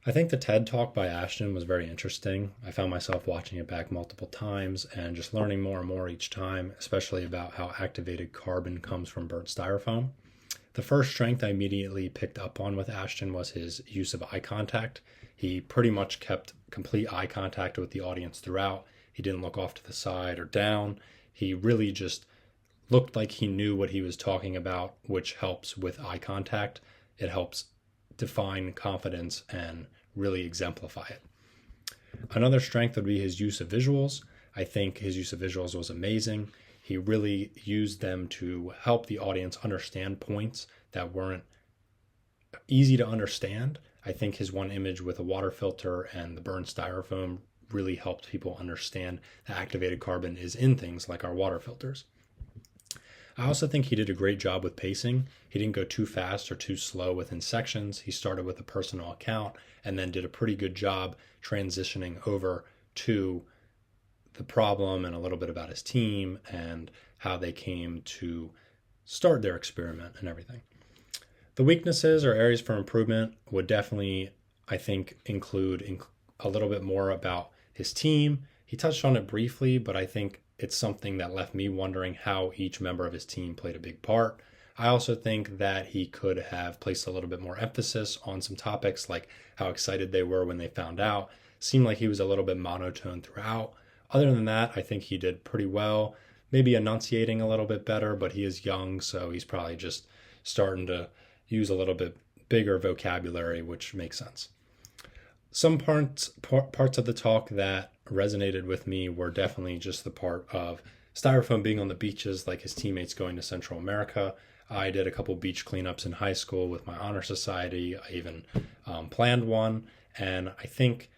I think the TED Talk by Ashton was very interesting. I found myself watching it back multiple times and just learning more and more each time, especially about how activated carbon comes from burnt styrofoam. The first strength I immediately picked up on with Ashton was his use of eye contact. He pretty much kept complete eye contact with the audience throughout. He didn't look off to the side or down. He really just looked like he knew what he was talking about, which helps with eye contact. It helps define confidence and really exemplify it. Another strength would be his use of visuals. I think his use of visuals was amazing. He really used them to help the audience understand points that weren't easy to understand. I think his one image with a water filter and the burned styrofoam really helped people understand that activated carbon is in things like our water filters. I also think he did a great job with pacing. He didn't go too fast or too slow within sections. He started with a personal account and then did a pretty good job transitioning over to the problem and a little bit about his team and how they came to start their experiment and everything. The weaknesses or areas for improvement would definitely, I think, include a little bit more about his team. He touched on it briefly, but I think it's something that left me wondering how each member of his team played a big part. I also think that he could have placed a little bit more emphasis on some topics like how excited they were when they found out. Seemed like he was a little bit monotone throughout. Other than that, I think he did pretty well. Maybe enunciating a little bit better, but he is young, so he's probably just starting to use a little bit bigger vocabulary, which makes sense. Some parts of the talk that resonated with me were definitely just the part of styrofoam being on the beaches, like his teammates going to Central America. I did a couple beach cleanups in high school with my honor society. I even planned one, and I think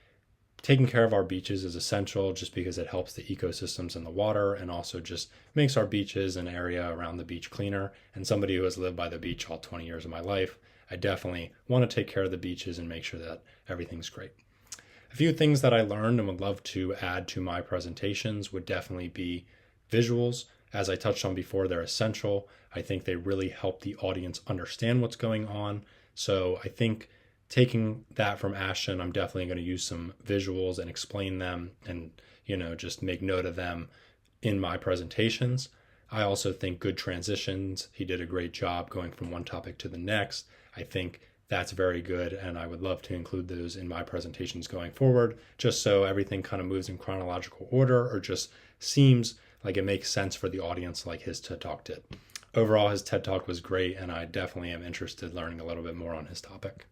taking care of our beaches is essential just because it helps the ecosystems in the water and also just makes our beaches and area around the beach cleaner. And somebody who has lived by the beach all 20 years of my life, I definitely want to take care of the beaches and make sure that everything's great. A few things that I learned and would love to add to my presentations would definitely be visuals. As I touched on before, they're essential. I think they really help the audience understand what's going on. So I think taking that from Ashton, I'm definitely going to use some visuals and explain them and, just make note of them in my presentations. I also think good transitions. He did a great job going from one topic to the next. I think that's very good, and I would love to include those in my presentations going forward, just so everything kind of moves in chronological order or just seems like it makes sense for the audience like his TED Talk did. Overall, his TED Talk was great, and I definitely am interested in learning a little bit more on his topic.